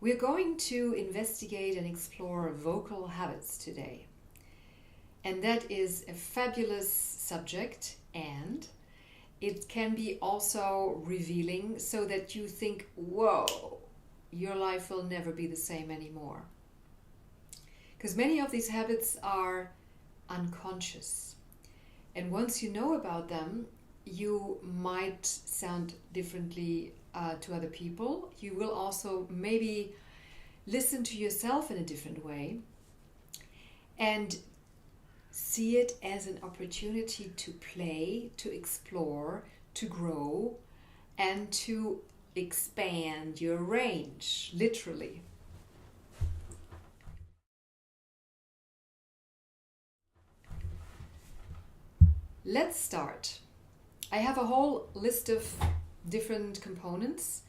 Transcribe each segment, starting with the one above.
We're going to investigate and explore vocal habits today. And that is a fabulous subject, and it can be also revealing so that you think, whoa, your life will never be the same anymore. Because many of these habits are unconscious. And once you know about them, you might sound differently to other people. You will also maybe listen to yourself in a different way and see it as an opportunity to play, to explore, to grow, and to expand your range, literally. Let's start. I have a whole list of different components,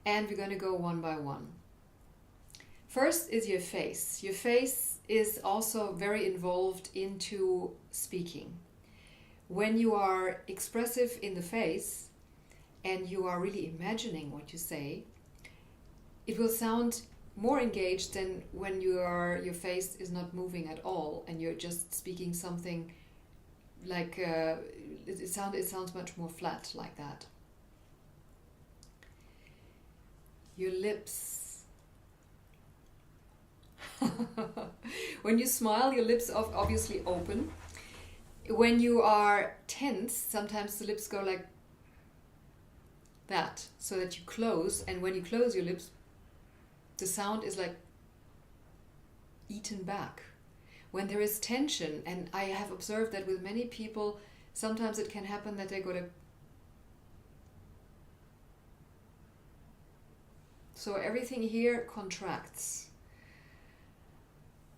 and we're going to go one by one. First is your face. Your face is also very involved into speaking. When you are expressive in the face and you are really imagining what you say, it will sound more engaged than when your face is not moving at all and you're just speaking something like it sounds much more flat like that. Your lips. When you smile, your lips are obviously open. When you are tense, sometimes the lips go like that, so that you close, and when you close your lips, the sound is like eaten back. When there is tension, and I have observed that with many people, sometimes it can happen that they go to... So everything here contracts.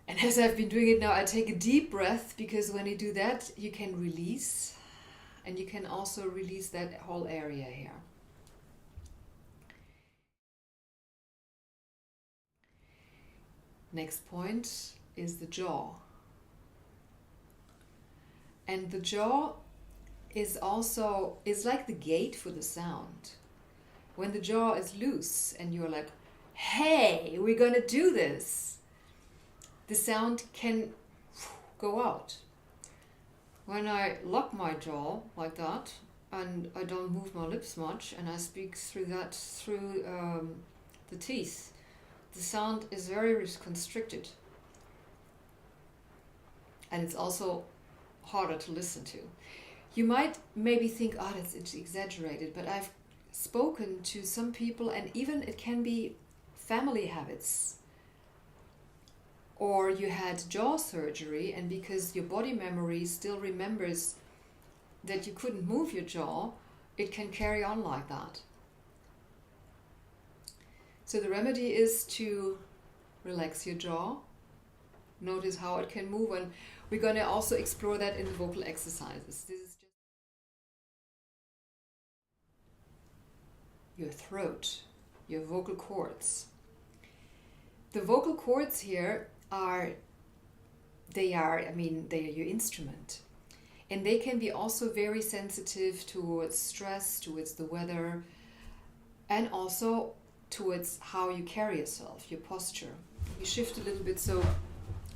And as I've been doing it now, I take a deep breath, because when you do that, you can release, and you can also release that whole area here. Next point is the jaw. And the jaw is like the gate for the sound. When the jaw is loose and you're like, hey, we're gonna do this, the sound can go out. When I lock my jaw like that and I don't move my lips much and I speak through the teeth, the sound is very constricted. And it's also harder to listen to. You might maybe think, oh, it's exaggerated, but I've spoken to some people, and even it can be family habits. Or you had jaw surgery, and because your body memory still remembers that you couldn't move your jaw, it can carry on like that. So the remedy is to relax your jaw, notice how it can move, and we're going to also explore that in the vocal exercises. This is just your throat, your vocal cords. The vocal cords here they are your instrument. And they can be also very sensitive towards stress, towards the weather, and also towards how you carry yourself, your posture. You shift a little bit so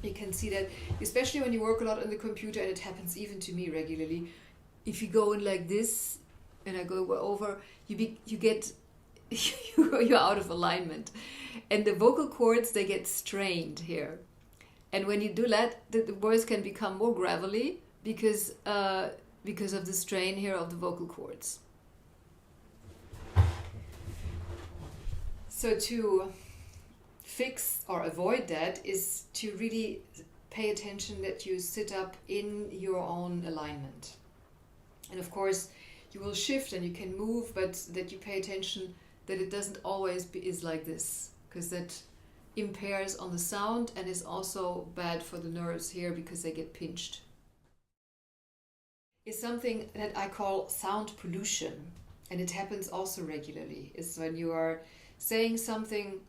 you can see that, especially when you work a lot on the computer, and it happens even to me regularly. If you go in like this, and I go over, you're out of alignment, and the vocal cords, they get strained here. And when you do that, the voice can become more gravelly because of the strain here of the vocal cords. So to fix or avoid that is to really pay attention that you sit up in your own alignment. And of course, you will shift and you can move, but that you pay attention that it doesn't always is like this, because that impairs on the sound and is also bad for the nerves here because they get pinched. It's something that I call sound pollution, and it happens also regularly. It's when you are saying something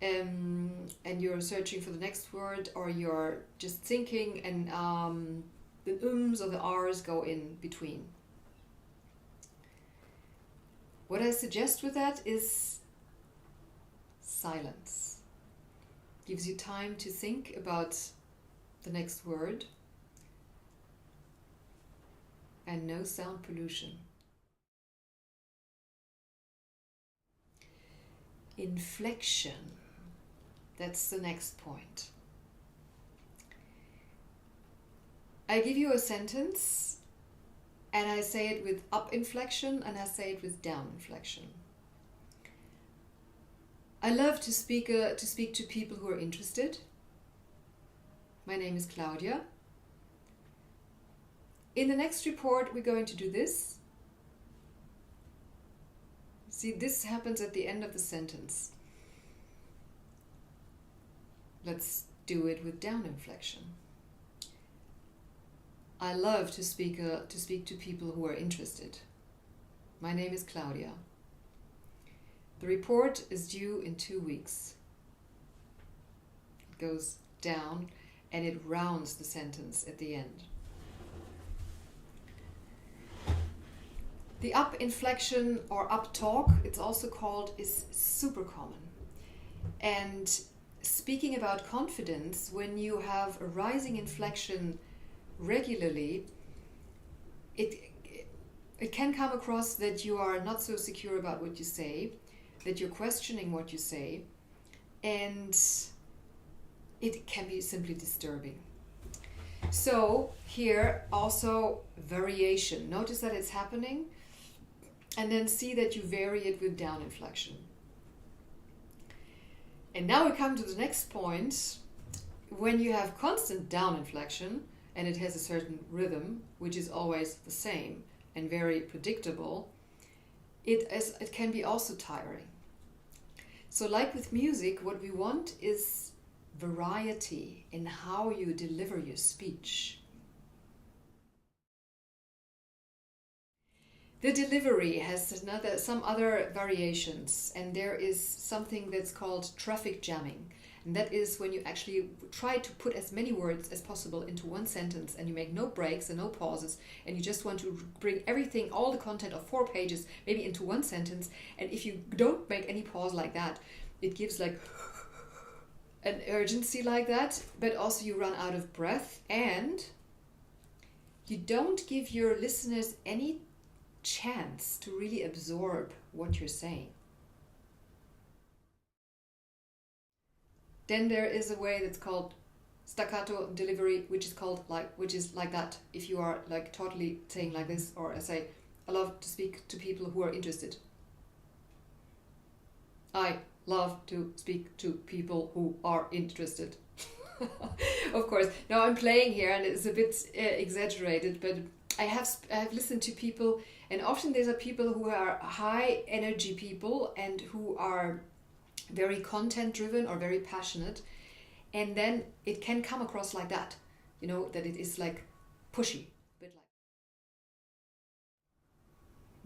and you're searching for the next word, or you're just thinking and the ums or the r's go in between. What I suggest with that is silence. Gives you time to think about the next word, and no sound pollution. Inflection. That's the next point. I give you a sentence and I say it with up inflection and I say it with down inflection. I love to speak to people who are interested. My name is Claudia. In the next report, we're going to do this. See, this happens at the end of the sentence. Let's do it with down inflection. I love to speak to people who are interested. My name is Claudia. The report is due in 2 weeks. It goes down and it rounds the sentence at the end. The up inflection or up talk, it's also called, is super common. And speaking about confidence, when you have a rising inflection regularly, it can come across that you are not so secure about what you say, that you're questioning what you say, and it can be simply disturbing. So here also variation. Notice that it's happening, and then see that you vary it with down inflection. And now we come to the next point. When you have constant down inflection and it has a certain rhythm, which is always the same and very predictable, it can be also tiring. So like with music, what we want is variety in how you deliver your speech. The delivery has some other variations, and there is something that's called traffic jamming. And that is when you actually try to put as many words as possible into one sentence and you make no breaks and no pauses, and you just want to bring everything, all the content of 4 pages, maybe into one sentence. And if you don't make any pause like that, it gives like an urgency like that, but also you run out of breath and you don't give your listeners any chance to really absorb what you're saying. Then there is a way that's called staccato delivery, which is like that. If you are like totally saying like this, or I say, I love to speak to people who are interested. I love to speak to people who are interested. Of course, now I'm playing here and it's a bit exaggerated, but I have listened to people, and often these are people who are high energy people and who are very content driven or very passionate, and then it can come across like that, that it is like pushy.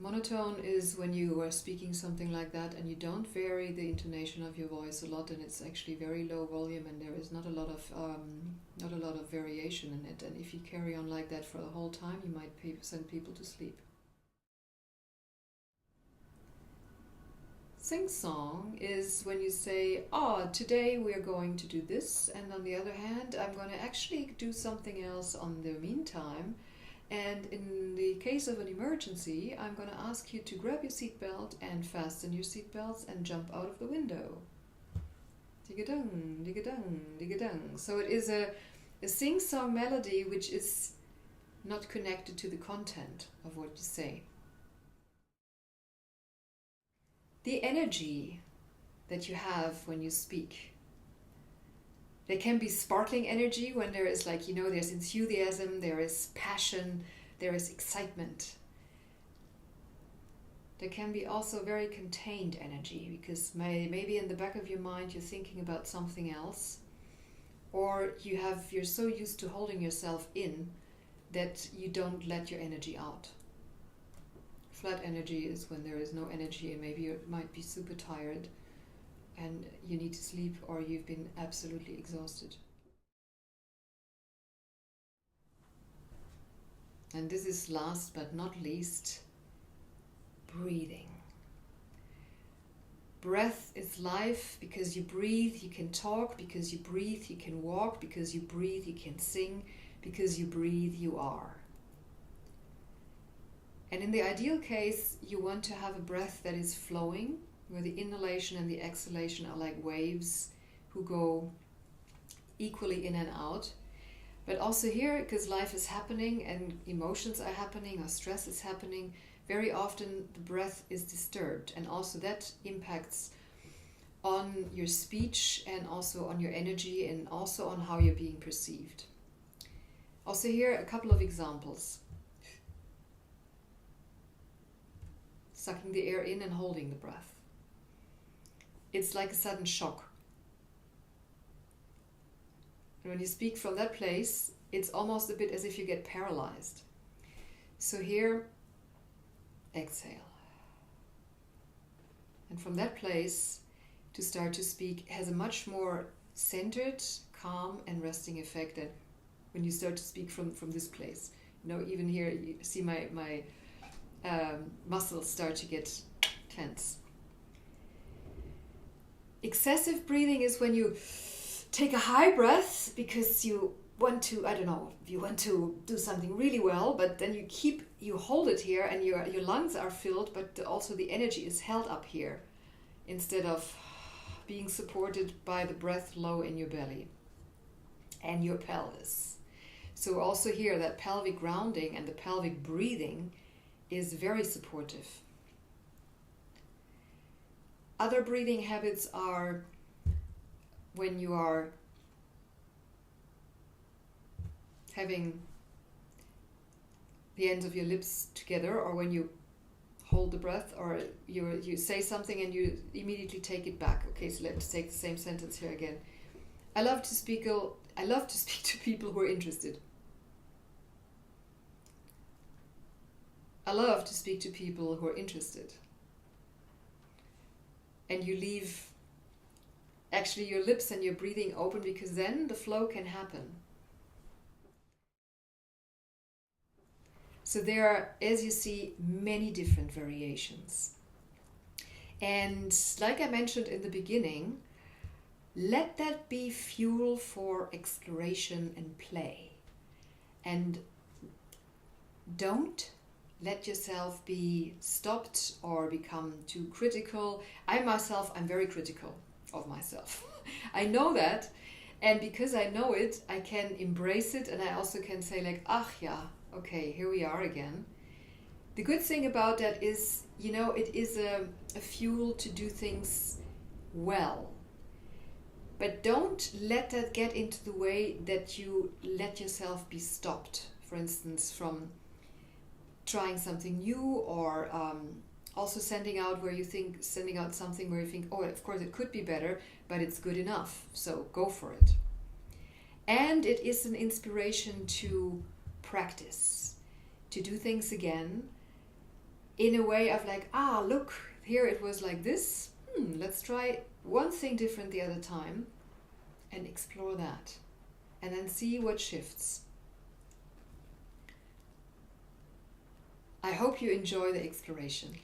Monotone is when you are speaking something like that and you don't vary the intonation of your voice a lot, and it's actually very low volume and there is not a lot of variation in it. And if you carry on like that for the whole time, you might send people to sleep. Sing-song is when you say, today we are going to do this, and on the other hand, I'm going to actually do something else on the meantime. And in the case of an emergency, I'm going to ask you to grab your seatbelt and fasten your seatbelts and jump out of the window. Dig-a-dung, dig-a-dung, dig-a-dung. So it is a sing-song melody which is not connected to the content of what you say. The energy that you have when you speak. There can be sparkling energy when there is there's enthusiasm, there is passion, there is excitement. There can be also very contained energy because maybe in the back of your mind you're thinking about something else, or you're so used to holding yourself in that you don't let your energy out. Flat energy is when there is no energy and maybe you might be super tired and you need to sleep, or you've been absolutely exhausted. And this is last but not least, breathing. breath is life. Because you breathe, you can talk. Because you breathe, you can walk. Because you breathe, you can sing. Because you breathe, you are. And in the ideal case, you want to have a breath that is flowing, where the inhalation and the exhalation are like waves who go equally in and out. But also here, because life is happening and emotions are happening or stress is happening, very often the breath is disturbed, and also that impacts on your speech and also on your energy and also on how you're being perceived. Also here, a couple of examples. Sucking the air in and holding the breath. It's like a sudden shock. And when you speak from that place, it's almost a bit as if you get paralyzed. So here, exhale. And from that place, to start to speak has a much more centered, calm and resting effect than when you start to speak from this place. You know, even here, you see my muscles start to get tense. Excessive breathing is when you take a high breath because you want to, I don't know, you want to do something really well, but then you hold it here and your lungs are filled, but also the energy is held up here instead of being supported by the breath low in your belly and your pelvis. So also here, that pelvic grounding and the pelvic breathing is very supportive. Other breathing habits are when you are having the ends of your lips together, or when you hold the breath, or you say something and you immediately take it back. Okay, so let's take the same sentence here again. I love to speak to people who are interested. I love to speak to people who are interested. And you leave actually your lips and your breathing open, because then the flow can happen. So there are, as you see, many different variations. And like I mentioned in the beginning, let that be fuel for exploration and play. And don't let yourself be stopped or become too critical. I'm very critical of myself. I know that, and because I know it, I can embrace it, and I also can say like, yeah, okay, here we are again. The good thing about that is, it is a fuel to do things well. But don't let that get into the way that you let yourself be stopped, for instance, from trying something new, or also sending out something where you think, oh, of course it could be better, but it's good enough, so go for it. And it is an inspiration to practice, to do things again in a way of like, look, here it was like this, let's try one thing different the other time and explore that, and then see what shifts. I hope you enjoy the exploration.